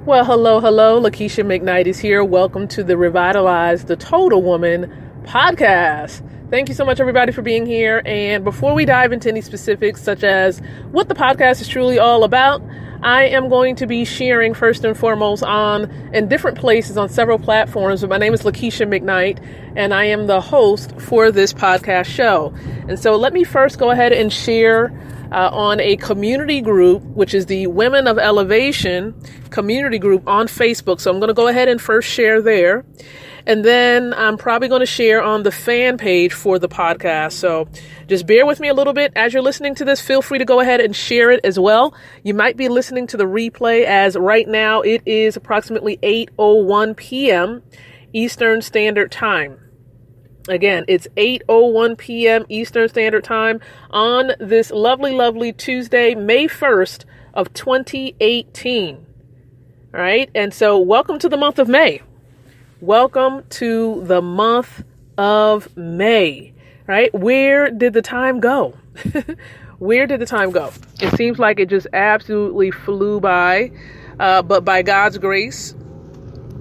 Well, hello. Lakeisha McKnight is here. Welcome to the Revitalize the Total Woman podcast. Thank you so much, everybody, for being here. And before we dive into any specifics, such as what the podcast is truly all about, I am going to be sharing first and foremost in different places on several platforms. But my name is Lakeisha McKnight, and I am the host for this podcast show. And so let me first go ahead and share on a community group, which is the Women of Elevation community group on Facebook. So I'm going to go ahead and first share there. And then I'm probably going to share on the fan page for the podcast. So just bear with me a little bit as you're listening to this. Feel free to go ahead and share it as well. You might be listening to the replay, as right now it is approximately 8:01 p.m. Eastern Standard Time. Again, it's 8:01 p.m. Eastern Standard Time on this lovely Tuesday, May 1st of 2018. All right. And so welcome to the month of May. Welcome to the month of May. Right? Where did the time go? Where did the time go? It seems like it just absolutely flew by. But by God's grace,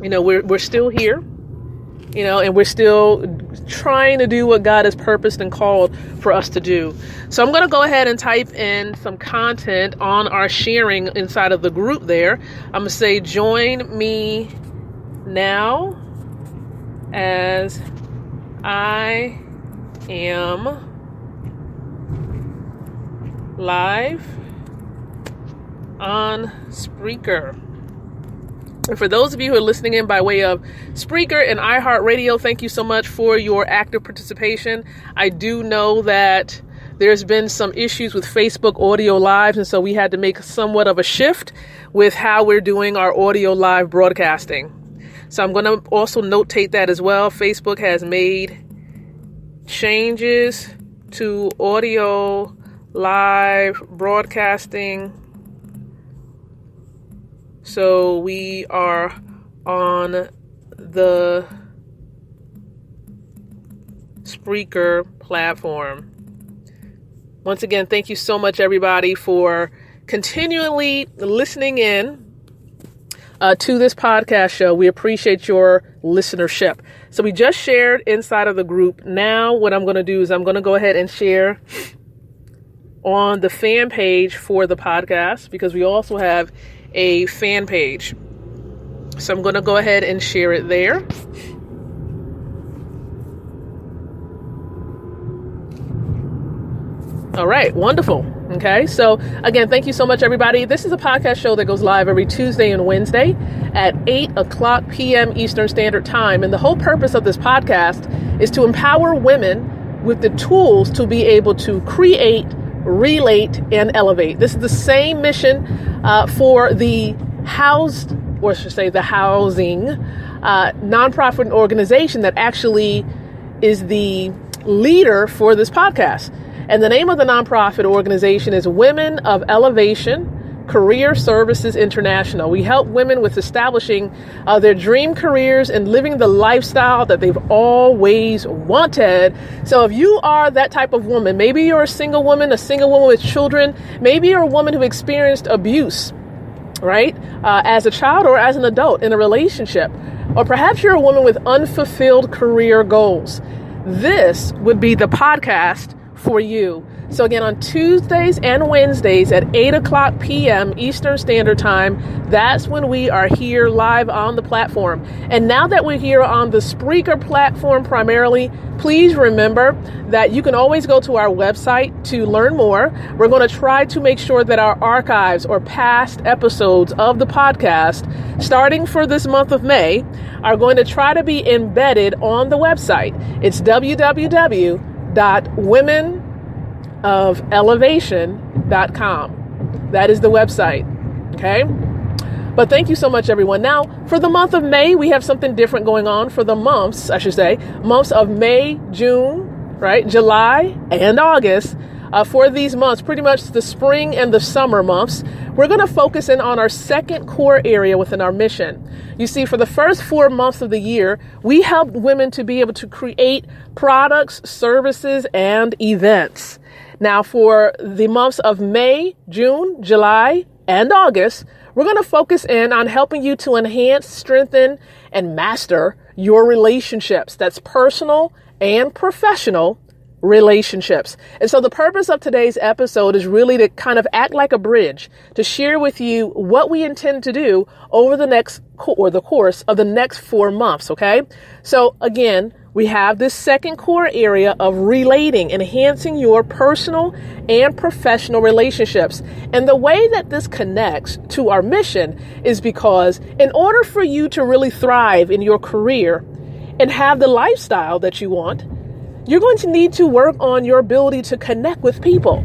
we're still here. And we're still trying to do what God has purposed and called for us to do. So I'm going to go ahead and type in some content on our sharing inside of the group there. I'm going to say, join me now as I am live on Spreaker. And for those of you who are listening in by way of Spreaker and iHeartRadio, thank you so much for your active participation. I do know that there's been some issues with Facebook audio lives, and so we had to make somewhat of a shift with how we're doing our audio live broadcasting. So I'm going to also notate that as well. Facebook has made changes to audio live broadcasting. So we are on the Spreaker platform. Once again, thank you so much, everybody, for continually listening in to this podcast show. We appreciate your listenership. So we just shared inside of the group. Now what I'm going to do is I'm going to go ahead and share on the fan page for the podcast, because we also have a fan page. So I'm going to go ahead and share it there. All right, wonderful. Okay, so again, thank you so much, everybody. This is a podcast show that goes live every Tuesday and Wednesday at 8:00 p.m. Eastern Standard Time. And the whole purpose of this podcast is to empower women with the tools to be able to create, relate, and elevate. This is the same mission for the housing nonprofit organization that actually is the leader for this podcast. And the name of the nonprofit organization is Women of Elevation Career Services International. We help women with establishing their dream careers and living the lifestyle that they've always wanted. So if you are that type of woman, maybe you're a single woman with children, maybe you're a woman who experienced abuse, right? As a child or as an adult in a relationship, or perhaps you're a woman with unfulfilled career goals. This would be the podcast for you. So again, on Tuesdays and Wednesdays at 8:00 p.m. Eastern Standard Time, that's when we are here live on the platform. And now that we're here on the Spreaker platform primarily, please remember that you can always go to our website to learn more. We're going to try to make sure that our archives or past episodes of the podcast, starting for this month of May, are going to try to be embedded on the website. It's www.womenofElevation.com. That is the website. Okay. But thank you so much, everyone. Now, for the month of May, we have something different going on for the months of May, June, right? July and August. For these months, pretty much the spring and the summer months, we're going to focus in on our second core area within our mission. You see, for the first 4 months of the year, we helped women to be able to create products, services, and events. Now, for the months of May, June, July, and August, we're going to focus in on helping you to enhance, strengthen, and master your relationships. That's personal and professional relationships. And so the purpose of today's episode is really to kind of act like a bridge to share with you what we intend to do over the course of the next 4 months. Okay. So again, we have this second core area of relating, enhancing your personal and professional relationships. And the way that this connects to our mission is because in order for you to really thrive in your career and have the lifestyle that you want, you're going to need to work on your ability to connect with people,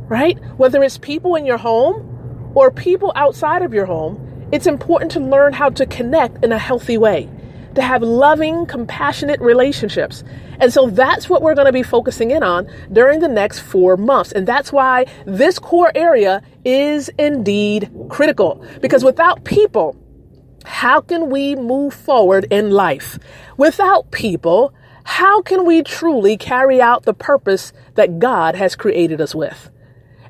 right? Whether it's people in your home or people outside of your home, it's important to learn how to connect in a healthy way, to have loving, compassionate relationships. And so that's what we're going to be focusing in on during the next 4 months. And that's why this core area is indeed critical, because without people, how can we move forward in life? Without people, how can we truly carry out the purpose that God has created us with?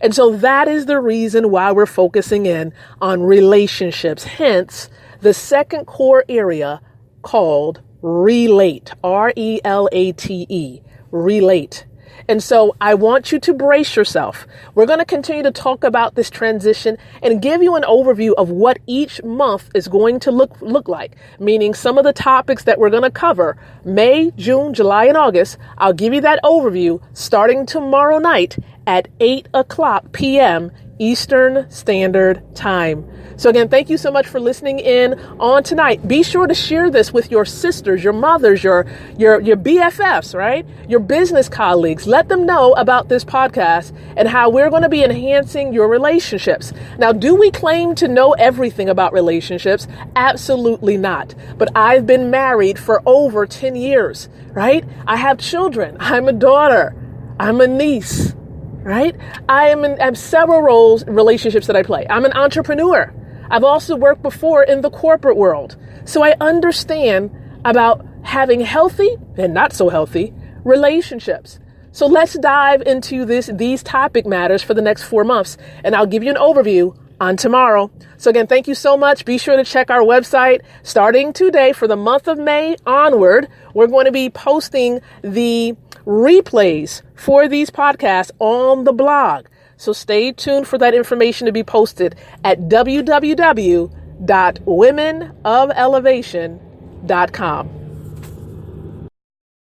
And so that is the reason why we're focusing in on relationships. Hence, the second core area called relate, R-E-L-A-T-E, relate. And so I want you to brace yourself. We're going to continue to talk about this transition and give you an overview of what each month is going to look like, meaning some of the topics that we're going to cover May, June, July, and August. I'll give you that overview starting tomorrow night at 8:00 p.m. Eastern Standard Time. So again, thank you so much for listening in on tonight. Be sure to share this with your sisters, your mothers, your BFFs, right? Your business colleagues. Let them know about this podcast and how we're going to be enhancing your relationships. Now, do we claim to know everything about relationships? Absolutely not. But I've been married for over 10 years, right? I have children. I'm a daughter. I'm a niece, right? I have several relationships that I play. I'm an entrepreneur. I've also worked before in the corporate world. So I understand about having healthy and not so healthy relationships. So let's dive into these topic matters for the next 4 months. And I'll give you an overview on tomorrow. So again, thank you so much. Be sure to check our website starting today for the month of May onward. We're going to be posting the replays for these podcasts on the blog. So stay tuned for that information to be posted at www.womenofelevation.com.